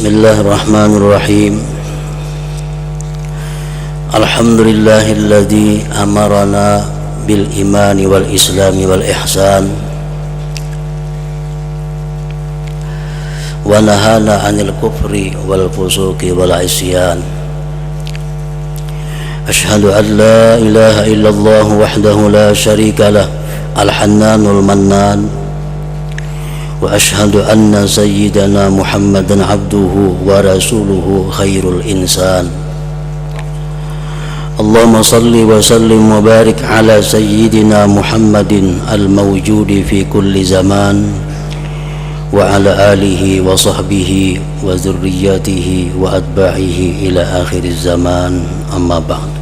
Bismillahirrahmanirrahim. Alhamdulillahilladzi amarana bil imani wal islami wal ihsan wa nahana 'anil kufri wal fusuqi wal isyan. Asyhadu an la ilaha illallah wahdahu la syarika lah al-hannanul mannan wa asyhadu anna sayyidana Muhammadan abduhu wa rasuluhu khairul insan. Allahumma salli wa sallim wa barik ala sayyidina Muhammadin al-mawjudi fi kulli zaman wa ala alihi wa sahbihi wa dhurriyyatihi wa atba'ihi ila akhiriz zaman, amma ba'd.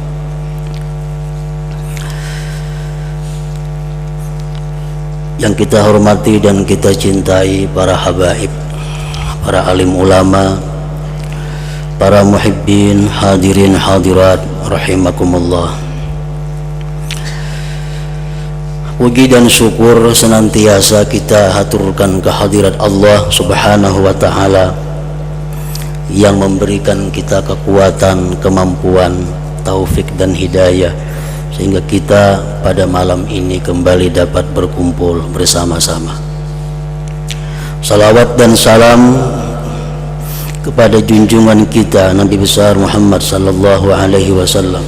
Yang kita hormati dan kita cintai para habaib, para alim ulama, para muhibbin, hadirin hadirat rahimakumullah. Puji dan syukur senantiasa kita haturkan kehadirat Allah Subhanahu wa ta'ala yang memberikan kita kekuatan, kemampuan, taufik dan hidayah sehingga kita pada malam ini kembali dapat berkumpul bersama-sama. Salawat dan salam kepada junjungan kita Nabi besar Muhammad sallallahu alaihi wasallam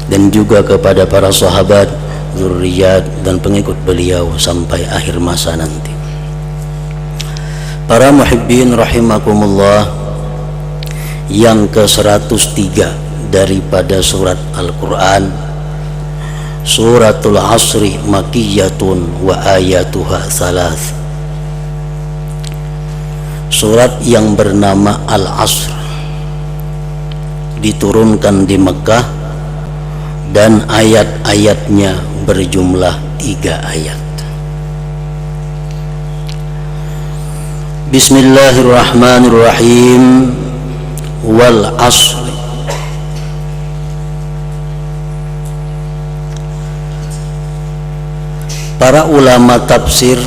dan juga kepada para sahabat, zurriyat dan pengikut beliau sampai akhir masa nanti. Para muhibbin rahimakumullah, yang ke-103 daripada surat Al-Quran, Suratul Asri Makkiyatun wa ayatuha thalath. Surat yang bernama Al-Asr diturunkan di Mekah dan ayat-ayatnya berjumlah 3 ayat. Bismillahirrahmanirrahim. Wal Asr. Para ulama tafsir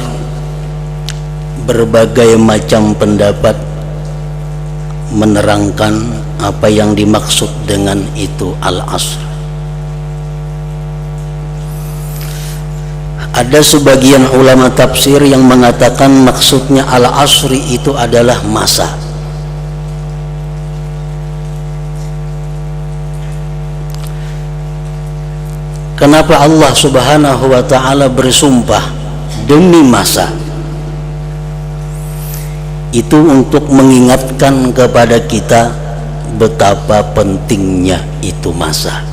berbagai macam pendapat menerangkan apa yang dimaksud dengan itu Al-Asr. Ada sebagian ulama tafsir yang mengatakan maksudnya Al-Asri itu adalah masa. Kenapa Allah Subhanahu wa ta'ala bersumpah demi masa? Itu untuk mengingatkan kepada kita betapa pentingnya itu masa.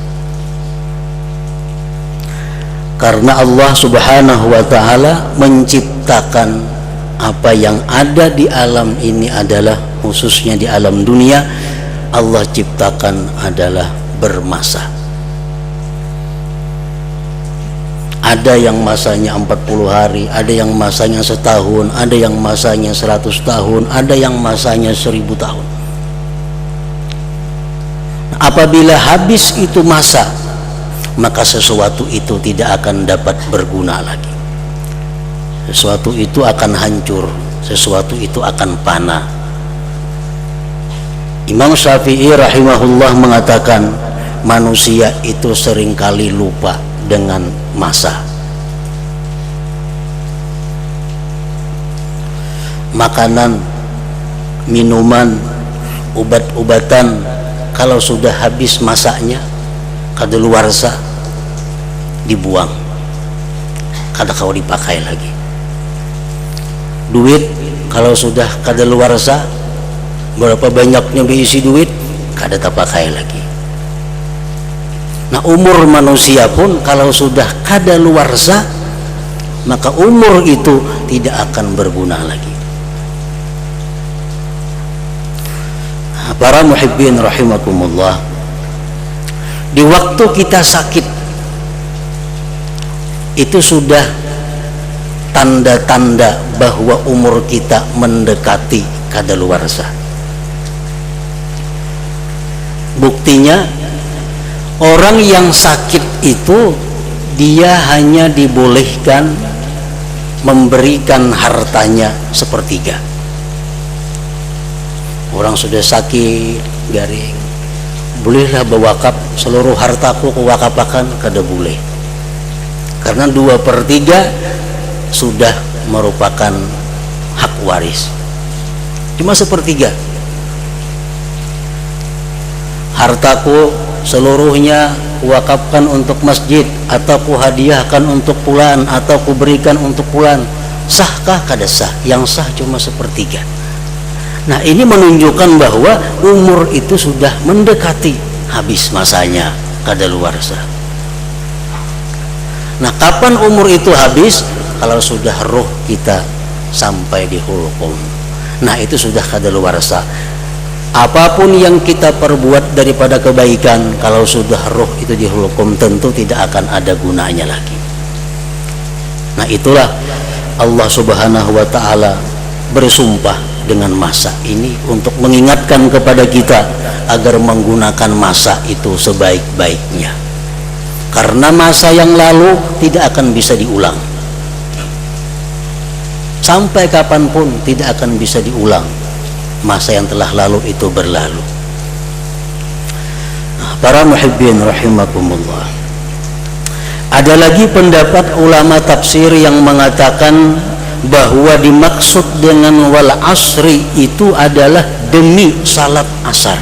Karena Allah Subhanahu wa ta'ala menciptakan apa yang ada di alam ini adalah, khususnya di alam dunia, Allah ciptakan adalah bermasa. Ada yang masanya 40 hari, ada yang masanya setahun, ada yang masanya 100 tahun, ada yang masanya 1000 tahun. Apabila habis itu masa, maka sesuatu itu tidak akan dapat berguna lagi. Sesuatu itu akan hancur, sesuatu itu akan panah. Imam Syafi'i rahimahullah mengatakan manusia itu seringkali lupa dengan masa. Makanan, minuman, obat-obatan kalau sudah habis masanya, kadaluarsa, dibuang, kada kau dipakai lagi. Duit kalau sudah kadaluarsa, berapa banyaknya berisi duit, kada terpakai lagi. Nah, umur manusia pun kalau sudah kadaluarsa, maka umur itu tidak akan berguna lagi. Nah, para muhibbin rahimakumullah, di waktu kita sakit itu sudah tanda-tanda bahwa umur kita mendekati kadaluarsa. Buktinya, orang yang sakit itu dia hanya dibolehkan memberikan hartanya sepertiga. orang sudah sakit garing, bolehlah bewakaf seluruh hartaku kuwakafakan, kada boleh, karena 2/3 sudah merupakan hak waris, cuma 1/3 hartaku seluruhnya kuwakafkan untuk masjid, atau kuhadiahkan untuk fulan, atau kuberikan untuk fulan, sahkah? Kada sah. Yang sah cuma 1/3. Nah, ini menunjukkan bahwa umur itu sudah mendekati habis masanya, kadaluarsa. Nah, kapan umur itu habis? Kalau sudah roh kita sampai di hulqum. Nah, itu sudah kadaluarsa. Apapun yang kita perbuat daripada kebaikan, kalau sudah roh itu di hulqum, tentu tidak akan ada gunanya lagi. Nah, itulah Allah Subhanahu wa ta'ala bersumpah dengan masa ini untuk mengingatkan kepada kita agar menggunakan masa itu sebaik-baiknya, karena masa yang lalu tidak akan bisa diulang, sampai kapanpun tidak akan bisa diulang. Masa yang telah lalu itu berlalu. Nah, para muhibbin rahimakumullah, ada lagi pendapat ulama tafsir yang mengatakan bahwa dimaksud dengan wal asri itu adalah demi salat asar.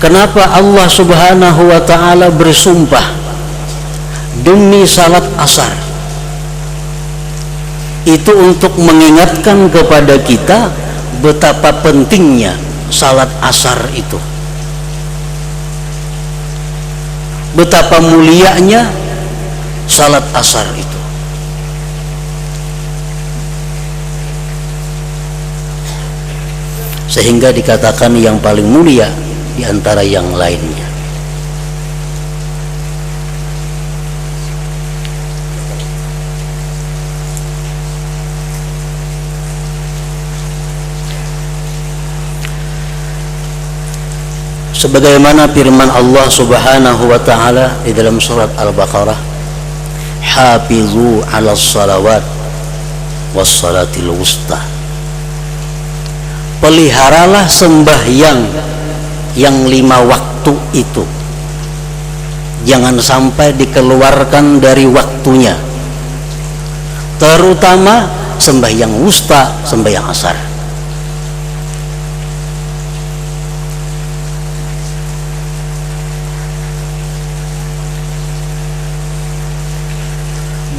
Kenapa Allah Subhanahu wa ta'ala bersumpah demi salat asar? Itu untuk mengingatkan kepada kita betapa pentingnya salat asar itu, betapa mulianya salat asar itu. Sehingga dikatakan yang paling mulia di antara yang lainnya. Sebagaimana firman Allah Subhanahu wa ta'ala di dalam surat Al-Baqarah, hafizu 'alas salawat was salatil wusta. Peliharalah sembahyang yang 5 waktu itu, jangan sampai dikeluarkan dari waktunya, terutama sembahyang wusta, sembahyang asar.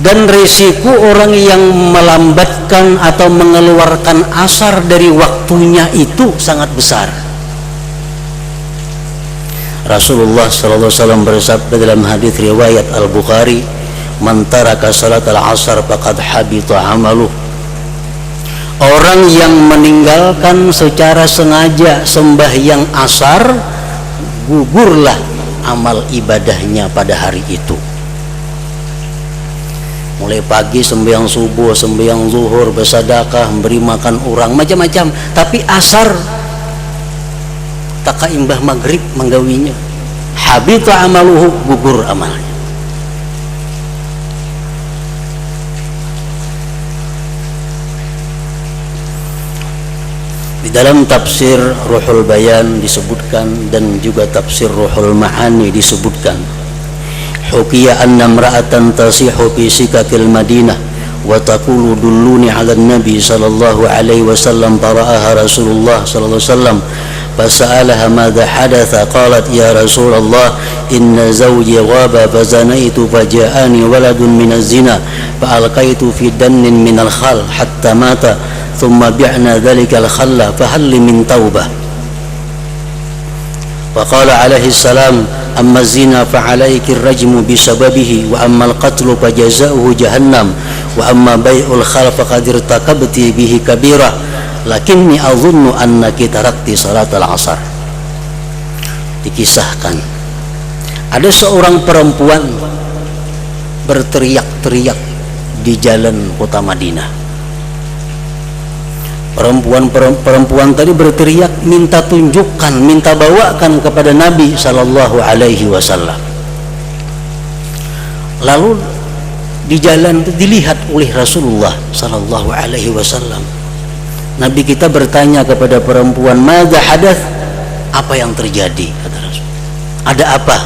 Dan risiko orang yang melambatkan atau mengeluarkan asar dari waktunya itu sangat besar. Rasulullah SAW bersabda dalam hadis riwayat Al-Bukhari, man taraka salat al-asar faqad habita amaluh. Orang yang meninggalkan secara sengaja sembahyang asar, gugurlah amal ibadahnya pada hari itu. Mulai pagi sembahyang subuh, sembahyang zuhur, bersedekah, memberi makan orang, macam-macam, tapi asar tak imbah maghrib menggawinya, habita amaluhu, gugur amalnya. Di dalam tafsir Ruhul Bayan disebutkan, dan juga tafsir Ruhul Ma'ani disebutkan, hukiya anna imra'atan tasihu fi sikakil Madinah wa taqulu dulluni 'ala an-nabi sallallahu alaihi wasallam fara'aha Rasulullah sallallahu alaihi wasallam fasa'alaha madza hadatha qalat ya Rasulullah inna zawji ghaba fazanaitu faja'ani waladun min az-zina fa'alqaitu fi dannin min al-khal hatta mata thumma bi'na dhalika al-khalla fahal min taubah. Faqala alaihi salam amma zina fa'alaiki ar-rajmu bisababihi wa amma al-qatlu fajaza'uhu jahannam wa amma bai'ul khal faqad irtakabti bihi kabira lakinni adhunnu annaki tarakti salat al-asar. Dikisahkan ada seorang perempuan berteriak-teriak di jalan kota Madinah. Perempuan tadi berteriak, minta tunjukkan, minta bawakan kepada Nabi sallallahu alaihi wasallam. Lalu di jalan itu dilihat oleh Rasulullah sallallahu alaihi wasallam. Nabi kita bertanya kepada perempuan, "Madza hadath?" Apa yang terjadi? Kata Rasul. Ada apa?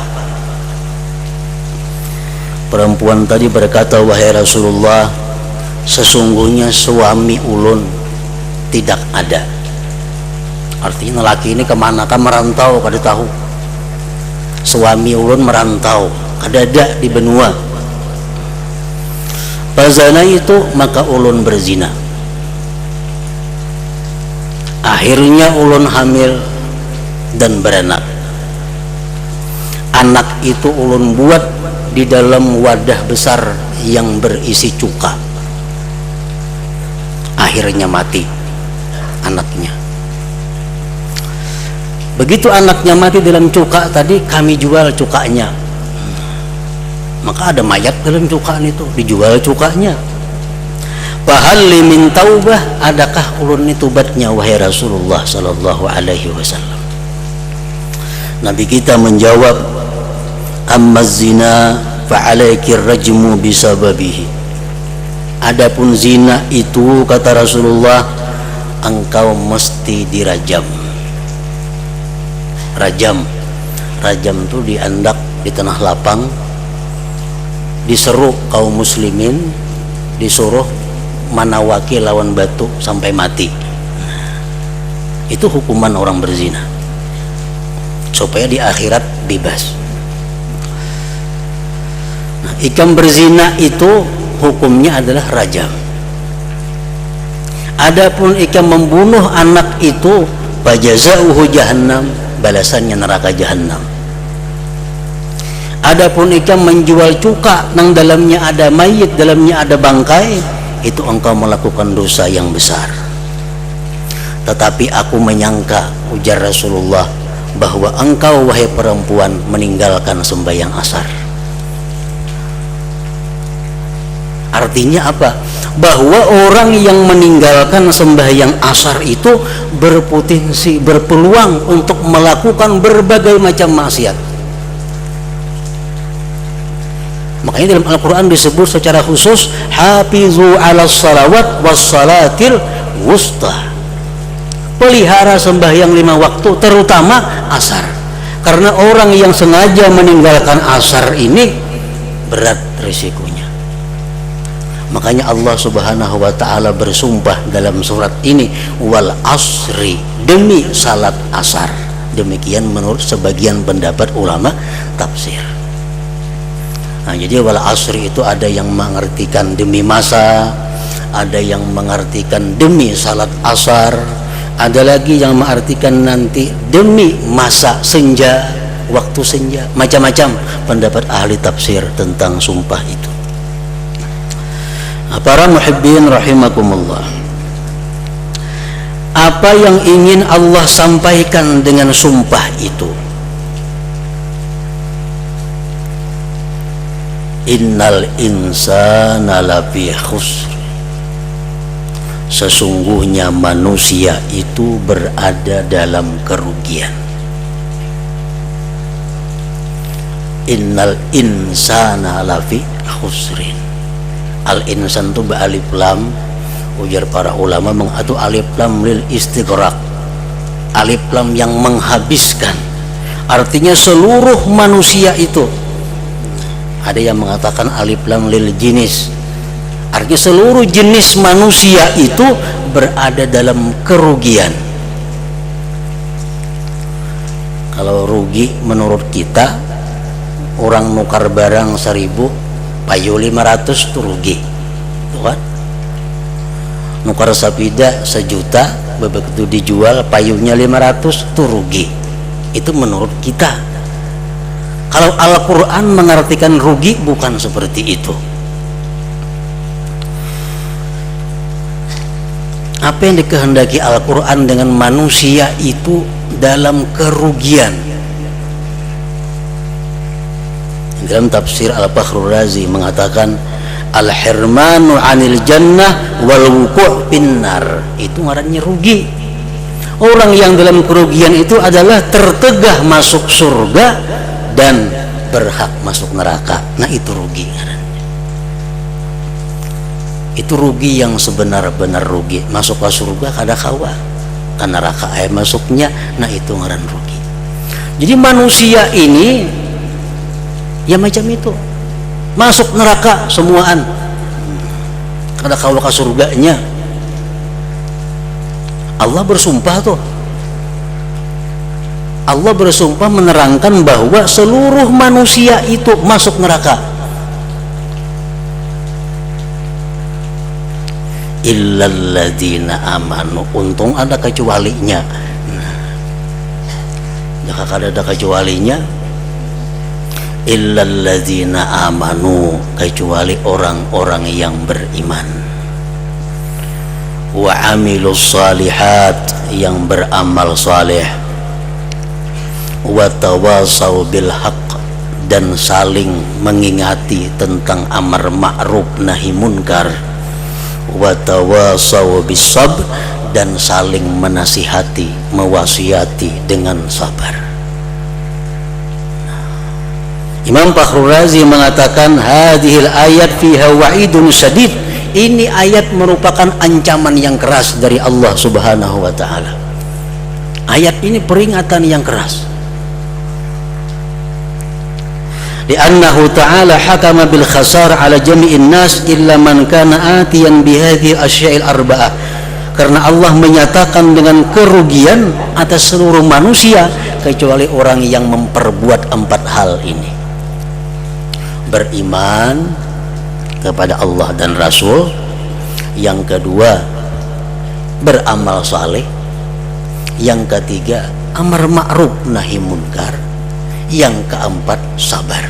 Perempuan tadi berkata, "Wahai Rasulullah, sesungguhnya suami ulun tidak ada." Artinya lelaki ini kemana? Kan merantau, kada tahu. Suami ulun merantau, kada ada di benua. Fazana itu maka ulun berzina. Akhirnya ulun hamil dan beranak. Anak itu ulun buat di dalam wadah besar yang berisi cuka. Akhirnya mati anaknya. Begitu anaknya mati dalam cuka tadi, kami jual cukanya. Maka ada mayat dalam cukaan itu, dijual cukanya. Fahalli min taubah, adakah ulun itu tobatnya wahai Rasulullah sallallahu alaihi wasallam? Nabi kita menjawab, amma zina fa alaiki rajmu bisababihi. Adapun zina itu, kata Rasulullah, engkau mesti dirajam. Rajam itu diandak di tanah lapang, diseru kaum muslimin, disuruh manawaki lawan batu sampai mati. Itu hukuman orang berzina, supaya di akhirat bebas. Nah, ikam berzina itu hukumnya adalah rajam. Adapun ikam membunuh anak itu, fajazauhu jahannam, balasannya neraka jahannam. Adapun ikam menjual cuka nang dalamnya ada mayit, dalamnya ada bangkai, itu engkau melakukan dosa yang besar. Tetapi aku menyangka, ujar Rasulullah, bahwa engkau wahai perempuan meninggalkan sembahyang asar. Artinya apa? Bahwa orang yang meninggalkan sembahyang asar itu berpotensi, berpeluang untuk melakukan berbagai macam maksiat. Makanya dalam Al-Quran disebut secara khusus, hafizu ala salawat was salatil wusta. Pelihara sembahyang 5 waktu, terutama asar. Karena orang yang sengaja meninggalkan asar ini berat risikonya. Makanya Allah Subhanahu wa ta'ala bersumpah dalam surat ini, wal asri, demi salat asar. Demikian menurut sebagian pendapat ulama tafsir. Nah, jadi wal asri itu ada yang mengartikan demi masa, ada yang mengartikan demi salat asar, ada lagi yang mengartikan nanti demi masa senja, waktu senja. Macam-macam pendapat ahli tafsir tentang sumpah itu. Nah, para muhibbin rahimakumullah, apa yang ingin Allah sampaikan dengan sumpah itu? Innal insana lafi khusr, sesungguhnya manusia itu berada dalam kerugian. Innal insana lafi khusrin. Al-insan itu ba'alif lam, ujar para ulama, atau alif lam lil istighraq, alif lam yang menghabiskan. Artinya seluruh manusia itu. Ada yang mengatakan alif lam lil jinis, artinya seluruh jenis manusia itu berada dalam kerugian. Kalau rugi menurut kita, orang nukar barang 1000, payu 500 itu rugi, tuh kan? Nukar sapida 1 juta, begitu dijual payunya 500 itu rugi. Itu menurut kita. Kalau Al-Quran mengartikan rugi bukan seperti itu. Apa yang dikehendaki Al-Quran dengan manusia itu dalam kerugian? Dalam tafsir Al-Fakhrur Razi mengatakan, al-hirmanu anil jannah wal wuku' finnar, itu ngarannya rugi. Orang yang dalam kerugian itu adalah tertegah masuk surga dan berhak masuk neraka. Nah, itu rugi ngarannya. Itu rugi yang sebenar-benar rugi. Masuk ke surga kada kawa, ke neraka masuknya, nah itu ngaran rugi. Jadi manusia ini ya macam itu, masuk neraka semuaan, kada kawa ke surganya. Allah bersumpah tuh, Allah bersumpah menerangkan bahwa seluruh manusia itu masuk neraka illalladzina amanu. Untung ada kecualinya. Nah, kada ada kecualinya. Illalladzina amanu, kecuali orang-orang yang beriman. Wa amilus salihat, yang beramal saleh. Wa tawasau bil haqq, dan saling mengingati tentang amar ma'ruf nahi munkar. Wa tawasau bis sabr, dan saling menasihati, mewasiati dengan sabar. Imam Fakhrul Razi mengatakan hadhil ayat fiha wa'idun syadid. Ini ayat merupakan ancaman yang keras dari Allah Subhanahu wa taala. Ayat ini peringatan yang keras. Li'annahu ta'ala hakama bil khasar ala jami'in nas illa man kana atiyan bihadhihi asya'il arba'ah. Karena Allah menyatakan dengan kerugian atas seluruh manusia kecuali orang yang memperbuat 4 hal ini. Beriman kepada Allah dan Rasul. Yang kedua, beramal saleh. Yang ketiga, amar ma'ruf nahi munkar. Yang keempat, sabar.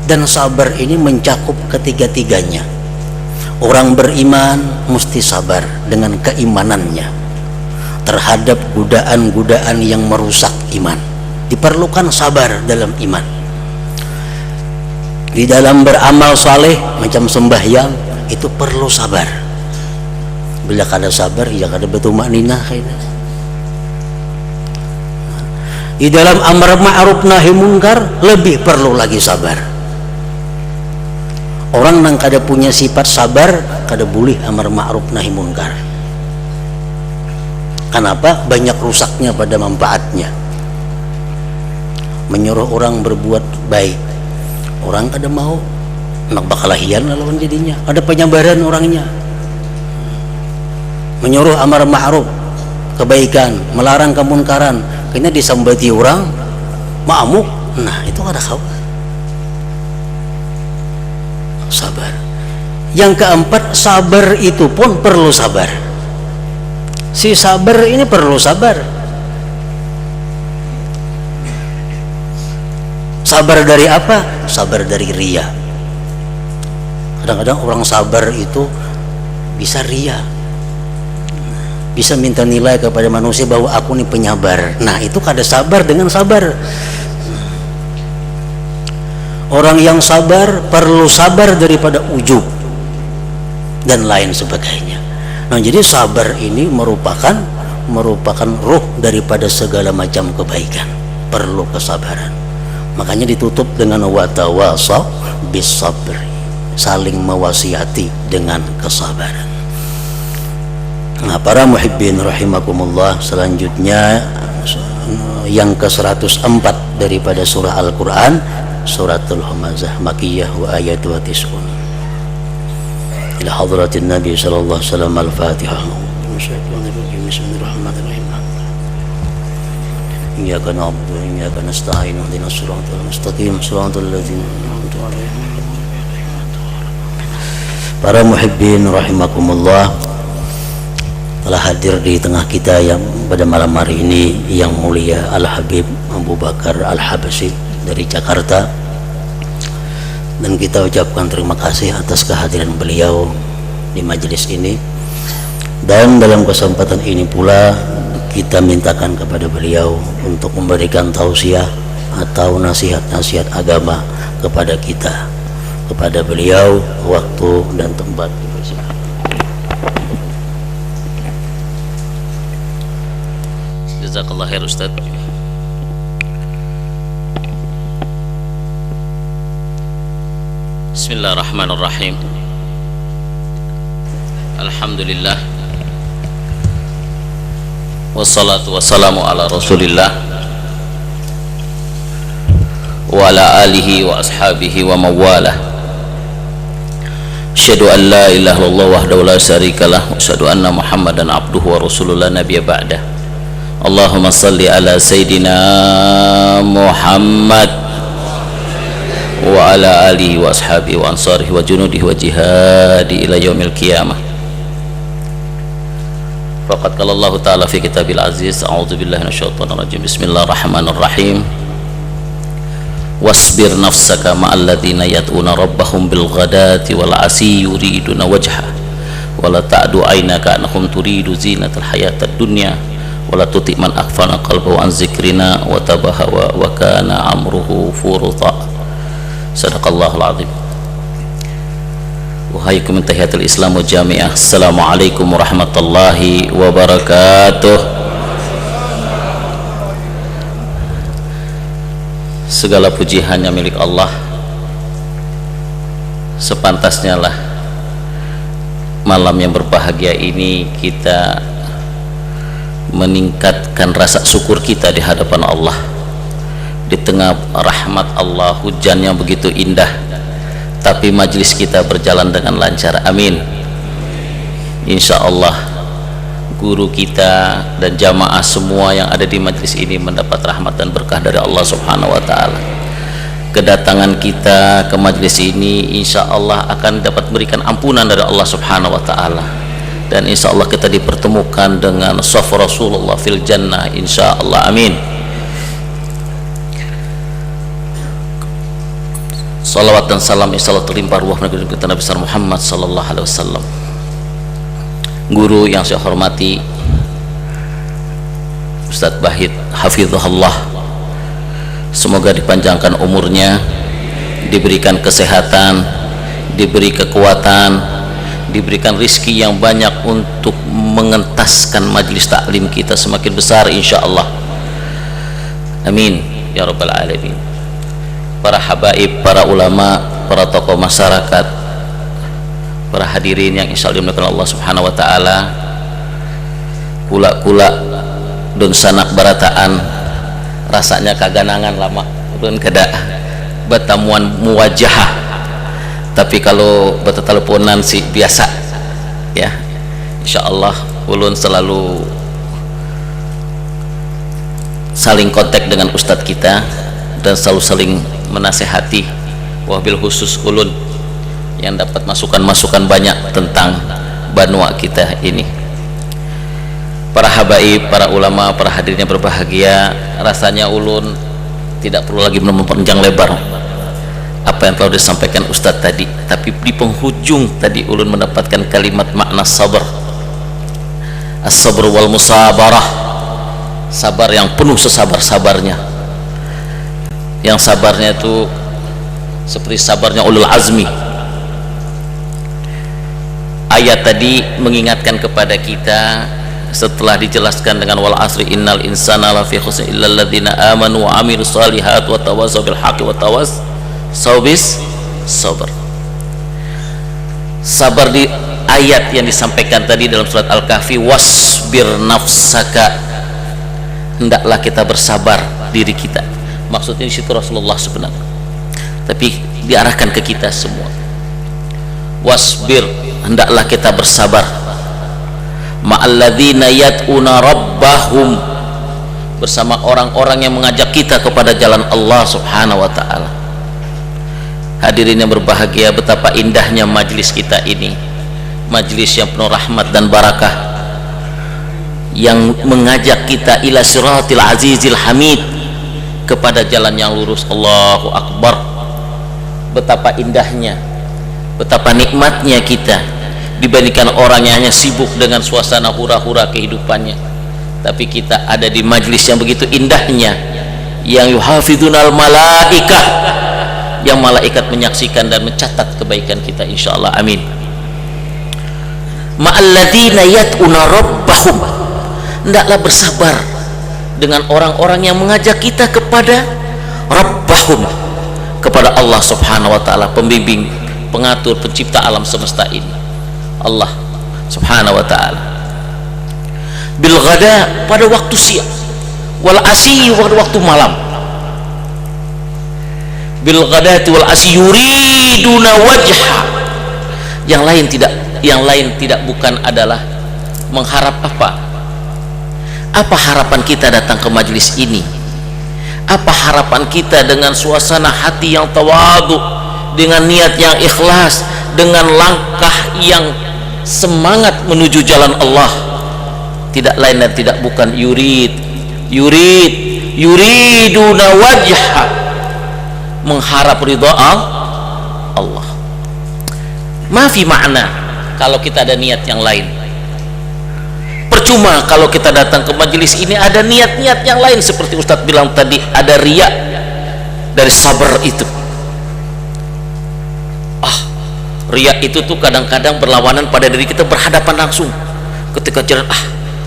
Dan sabar ini mencakup ketiga-tiganya. Orang beriman mesti sabar dengan keimanannya terhadap godaan-godaan yang merusak iman. Diperlukan sabar dalam iman. Di dalam beramal saleh macam sembahyang itu perlu sabar. Bila kada sabar ya kada bertumakninah kayaknya. Di dalam amar ma'ruf nahi munkar lebih perlu lagi sabar. Orang yang kada punya sifat sabar kada boleh amar ma'ruf nahi munkar. Kenapa? Banyak rusaknya pada manfaatnya. Menyuruh orang berbuat baik, orang kada mau, nak bakalahian lawan jadinya. Ada penyabaran orangnya. Menyuruh amar ma'ruf kebaikan, melarang kemunkaran, kayaknya disambati orang ma'amuk. Nah itu kada kawan. Sabar. Yang keempat, sabar itu pun perlu sabar. Si sabar ini perlu sabar. Sabar dari apa? Sabar dari riya. Kadang-kadang orang sabar itu bisa riya, bisa minta nilai kepada manusia bahwa aku ini penyabar. Nah itu kada sabar dengan sabar. Orang yang sabar perlu sabar daripada ujub dan lain sebagainya. Nah jadi sabar ini merupakan ruh daripada segala macam kebaikan. Perlu kesabaran. Makanya ditutup dengan watawasaw bis sabri, saling mewasiati dengan kesabaran. Nah para muhibbin rahimakumullah, selanjutnya yang ke-104 daripada surah Al-Quran, suratul Humazah Makiyah wa ayatuha tis'un. Ila hadratin Nabi sallallahu alaihi wasallam al-Fatihah. Bismillahirrahmanirrahim. Iyyaka na'budu wa iyyaka nasta'in. Ihdinas siratal mustaqim, siratal ladzina an'amta 'alaihim. Para muhibbin rahimakumullah, telah hadir di tengah kita yang pada malam hari ini yang mulia Al-Habib Abu Bakar Al-Habsyi dari Jakarta, dan kita ucapkan terima kasih atas kehadiran beliau di majelis ini. Dan dalam kesempatan ini pula kita mintakan kepada beliau untuk memberikan tausiah atau nasihat-nasihat agama kepada kita, kepada beliau, waktu dan tempat. Jazakallah khair Ustaz. Bismillahirrahmanirrahim. Alhamdulillah, wassalatu wassalamu ala rasulillah wa ala alihi wa ashabihi wa mawalah. Asyhadu an la ilaha illallah wahdahu la syarikalah wa asyhadu anna muhammadan abduhu wa rasulullah nabiyya ba'dah. Allahumma salli ala sayyidina Muhammad wa ala alihi wa ashabihi wa ansarihi wa junudihi wa jihadi ila yaumil qiyamah. Faqad qala Allah ta'ala fi kitabil aziz, a'udzu billahi minasyaitonir rajim, bismillahirrahmanirrahim. Wasbir nafsaka ma'al ladzina yad'una rabbahum bil ghadati wal 'ashi yuriduna wajha wa la ta'du 'ainaka annahum turidu zinatal hayatad dunya wa la tuti' man aghfalna qalbahu an zikrina wa tabahawa wa kana amruhu furuta. Sadaqallahul azim. Wahaikum tahiyatul Islam wa jami'ah. Assalamualaikum warahmatullahi wabarakatuh. Segala puji hanya milik Allah. Sepantasnya lah malam yang berbahagia ini kita meningkatkan rasa syukur kita di hadapan Allah. Di tengah rahmat Allah, hujan yang begitu indah, tapi majlis kita berjalan dengan lancar, amin. Insya Allah guru kita dan jamaah semua yang ada di majlis ini mendapat rahmat dan berkah dari Allah subhanahu wa ta'ala. Kedatangan kita ke majlis ini insya Allah akan dapat berikan ampunan dari Allah subhanahu wa ta'ala, dan insya Allah kita dipertemukan dengan shaf Rasulullah fil jannah, insya Allah, amin. Salawat dan salam insyaallah terlimpah ruah Nabi besar Muhammad sallallahu alaihi wasallam. Guru yang saya hormati Ustadz Bahid hafizahullah, semoga dipanjangkan umurnya, diberikan kesehatan, diberi kekuatan, diberikan rizki yang banyak untuk mengentaskan majlis taklim kita semakin besar insyaallah, amin ya rabbal alamin. Para habaib, para ulama, para tokoh masyarakat, para hadirin yang insya Allah dimuliakan Allah subhanahu wa ta'ala, kula-kula dan sanak barataan, rasanya kaganangan lama ulun kada batamuan muwajahah, tapi kalau bata teleponan sih biasa ya. Insya Allah ulun selalu saling kontak dengan ustadz kita dan selalu saling menasehati, wabil khusus ulun yang dapat masukan-masukan banyak tentang banua kita ini. Para habaib, para ulama, para hadirin yang berbahagia, rasanya ulun tidak perlu lagi memanjang lebar apa yang telah disampaikan Ustadz tadi, tapi di penghujung tadi ulun mendapatkan kalimat makna sabar, as-sabr wal musabarah, sabar yang penuh sesabar-sabarnya, yang sabarnya itu seperti sabarnya ulul azmi. Ayat tadi mengingatkan kepada kita setelah dijelaskan dengan wal asri innal insana lafi khusr illal ladzina amanu wa amilus solihat wa tawassaw bil haqqi wa tawassaw bis sabr. Sabar di ayat yang disampaikan tadi dalam surat Al-Kahfi, wasbir nafsaka, hendaklah kita bersabar diri kita. Maksudnya di situ Rasulullah sebenarnya, tapi diarahkan ke kita semua. Wasbir, hendaklah kita bersabar. Ma'alladzina yad'una rabbahum, bersama orang-orang yang mengajak kita kepada jalan Allah subhanahu wa ta'ala. Hadirin yang berbahagia, betapa indahnya majlis kita ini, majlis yang penuh rahmat dan barakah, yang mengajak kita ila siratil azizil hamid, kepada jalan yang lurus. Allahu Akbar. Betapa indahnya, betapa nikmatnya kita dibandingkan orang yang hanya sibuk dengan suasana hura-hura kehidupannya, tapi kita ada di majlis yang begitu indahnya, yang yuhafidunal malaikah, yang malaikat menyaksikan dan mencatat kebaikan kita insyaallah, amin. Ma'alladzina yad'una rabbahum, hendaklah bersabar dengan orang-orang yang mengajak kita kepada Rabbahum, kepada Allah subhanahu wa ta'ala, pembimbing, pengatur, pencipta alam semesta ini. Allah subhanahu wa ta'ala. Bil ghada, pada waktu siang, wal asyi, pada waktu malam. Bil ghadati wal asyi yuriduna wajha, yang lain tidak bukan adalah mengharap apa harapan kita datang ke majelis ini, apa harapan kita dengan suasana hati yang tawadhu, dengan niat yang ikhlas, dengan langkah yang semangat menuju jalan Allah. Tidak lain dan tidak bukan yuriduna wajha, mengharap ridha Allah. Mafi makna kalau kita ada niat yang lain. Percuma kalau kita datang ke majelis ini ada niat-niat yang lain, seperti Ustadz bilang tadi, ada riya dari sabar itu. Riya itu tuh kadang-kadang berlawanan pada diri kita, berhadapan langsung. Ketika jalan,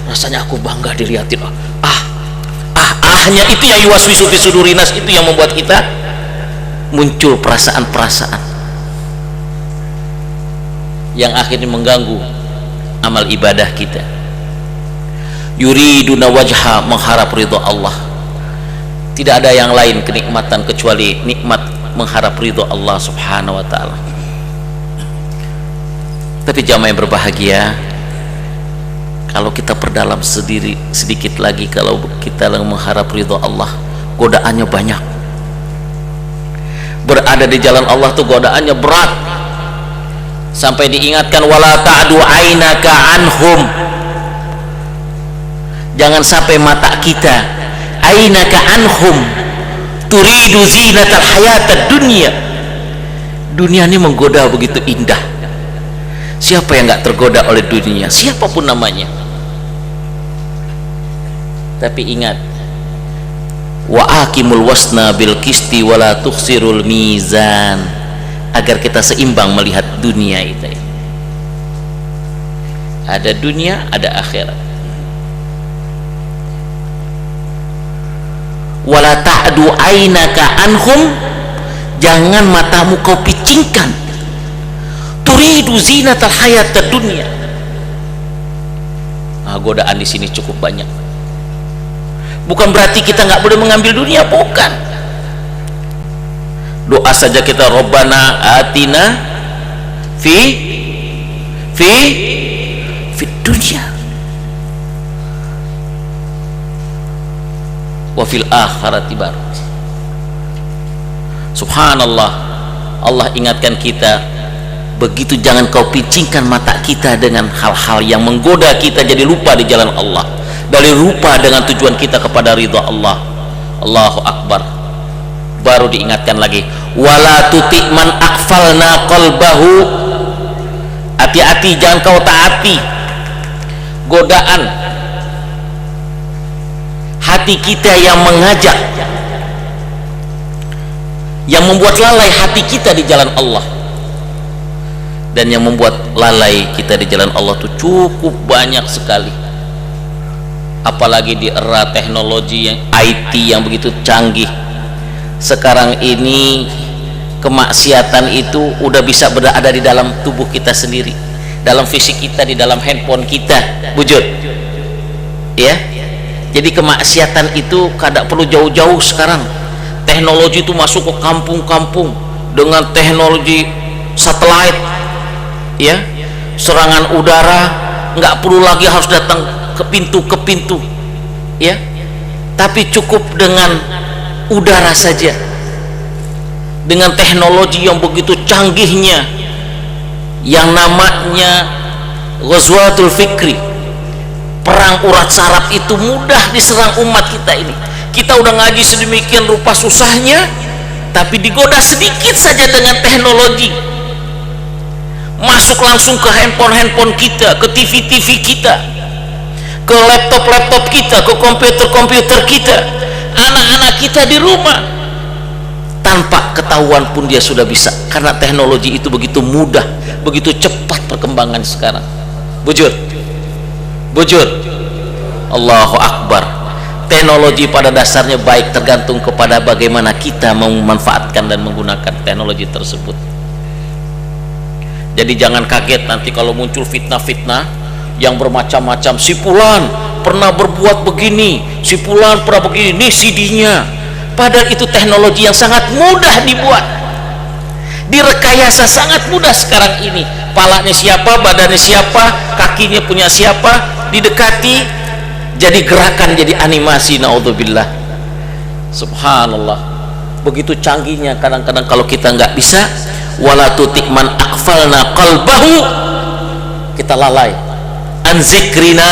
rasanya aku bangga dilihatin. Ahnya itu ya yuwaswisu fi sudurinas, itu yang membuat kita muncul perasaan-perasaan yang akhirnya mengganggu amal ibadah kita. Yuriduna wajha, mengharap ridha Allah. Tidak ada yang lain kenikmatan kecuali nikmat mengharap ridha Allah subhanahu wa ta'ala. Tapi jamaah yang berbahagia, kalau kita perdalam sedikit lagi, kalau kita mengharap ridha Allah, godaannya banyak. Berada di jalan Allah tuh godaannya berat, sampai diingatkan wala ta'du ainaka anhum, jangan sampai mata kita ainaka anhum turidu zinatal hayatad dunya. Dunia ini menggoda begitu indah. Siapa yang nggak tergoda oleh dunia, siapapun namanya. Tapi ingat, wa aqimul wasna bil qisti wala tukhsirul mizan, agar kita seimbang melihat dunia itu. Ada dunia, ada akhirat. Wala ta'du ainaka anhum, jangan matamu kau picingkan. Turidu zinatal hayatad dunya. Godaan di sini cukup banyak. Bukan berarti kita nggak boleh mengambil dunia, bukan. Doa saja kita, Rabbana atina fi dunya wa fil akhirati baru. Subhanallah, Allah ingatkan kita, begitu jangan kau picingkan mata kita dengan hal-hal yang menggoda kita jadi lupa di jalan Allah, dari lupa dengan tujuan kita kepada ridha Allah. Allahu Akbar. Baru diingatkan lagi, wala tuti man aghfalna qalbahu, hati-hati jangan kau taati godaan hati kita yang mengajak, yang membuat lalai hati kita di jalan Allah. Dan yang membuat lalai kita di jalan Allah itu cukup banyak sekali, apalagi di era teknologi yang IT yang begitu canggih sekarang ini. Kemaksiatan itu udah bisa berada di dalam tubuh kita sendiri, dalam fisik kita, di dalam handphone kita, wujud ya. Jadi kemaksiatan itu kada perlu jauh-jauh sekarang. Teknologi itu masuk ke kampung-kampung dengan teknologi satelit ya, serangan udara, nggak perlu lagi harus datang ke pintu ya, tapi cukup dengan udara saja, dengan teknologi yang begitu canggihnya, yang namanya ghazwatul fikri, perang urat saraf itu mudah diserang umat kita ini. Kita udah ngaji sedemikian rupa susahnya, tapi digoda sedikit saja dengan teknologi, masuk langsung ke handphone kita, ke TV kita, ke laptop kita, ke komputer kita. Anak-anak kita di rumah tanpa ketahuan pun dia sudah bisa, karena teknologi itu begitu mudah, begitu cepat perkembangan sekarang. Bujur Allahu Akbar. Teknologi pada dasarnya baik, tergantung kepada bagaimana kita memanfaatkan dan menggunakan teknologi tersebut. Jadi jangan kaget nanti kalau muncul fitnah-fitnah yang bermacam-macam. Si fulan pernah berbuat begini, si fulan pernah begini, ini CD-nya. Padahal itu teknologi yang sangat mudah dibuat, direkayasa sangat mudah sekarang ini. Palanya siapa, badannya siapa, kakinya punya siapa, didekati, jadi gerakan, jadi animasi. Naudzubillah. Subhanallah, begitu canggihnya. Kadang-kadang kalau kita nggak bisa, wala tuti man aghfalna qalbahu, kita lalai an zikrina,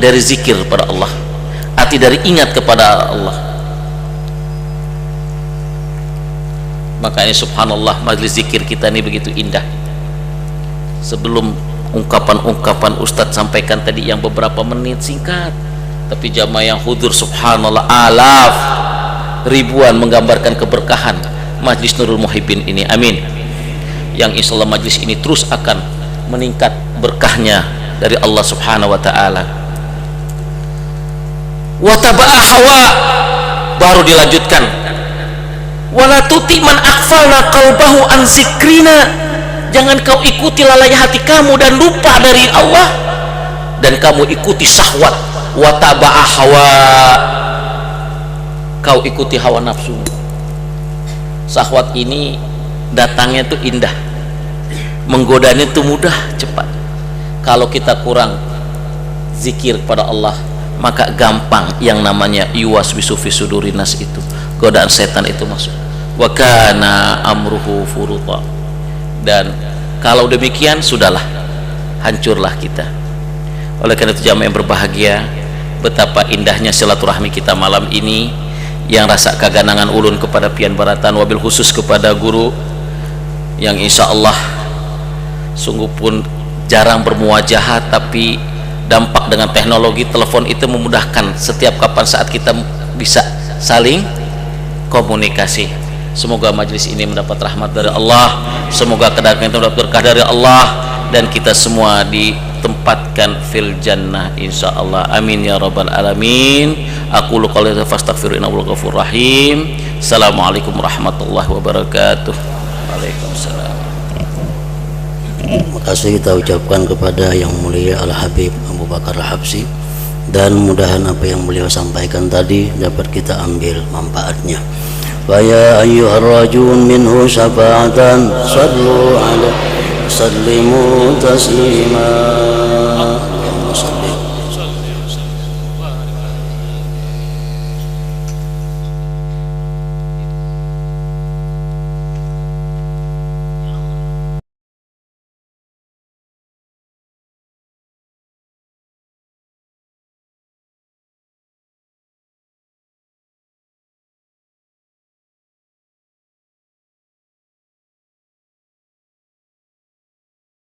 dari zikir pada Allah, hati dari ingat kepada Allah. Makanya subhanallah, majlis zikir kita ini begitu indah. Sebelum ungkapan-ungkapan Ustadz sampaikan tadi yang beberapa menit singkat, tapi jamaah yang hudur subhanallah alaf, ribuan, menggambarkan keberkahan majlis Nurul Muhibbin ini. Amin. Yang insyaallah majlis ini terus akan meningkat berkahnya dari Allah subhanahu wa ta'ala. Wa taba'a hawa, baru dilanjutkan, wala tuti man aghfalna qalbahu an zikrina, jangan kau ikuti lalai hati kamu dan lupa dari Allah, dan kamu ikuti syahwat. Wa taba'a hawa, kau ikuti hawa nafsu. Syahwat ini datangnya tuh indah, menggodanya tuh mudah, cepat. Kalau kita kurang zikir kepada Allah, maka gampang yang namanya yuwaswisu fi sudurinas, itu godaan setan itu masuk. Wa kana amruhu furuta, dan kalau demikian sudahlah, hancurlah kita. Oleh karena itu jamaah yang berbahagia, betapa indahnya silaturahmi kita malam ini, yang rasa kaganangan ulun kepada pian baratan, wabil khusus kepada guru yang insya Allah sungguh pun jarang bermuajahat, tapi dampak dengan teknologi telepon itu memudahkan setiap kapan saat kita bisa saling komunikasi. Semoga majlis ini mendapat rahmat dari Allah, semoga kedatangan itu mendapat berkah dari Allah, dan kita semua ditempatkan fil jannah insyaallah. Amin ya rabbal alamin. Aqulu qouli hadza fastaghfiru innahu ghafurur rahim. Assalamualaikum warahmatullahi wabarakatuh. Waalaikumsalam. Terima kasih kita ucapkan kepada yang mulia Al-Habib Abu Bakar Al-Habsyi, dan mudahan apa yang beliau sampaikan tadi dapat kita ambil manfaatnya. Faya ayyuhar rajun minhu syafa'atan sallu alaihi sallimu taslima.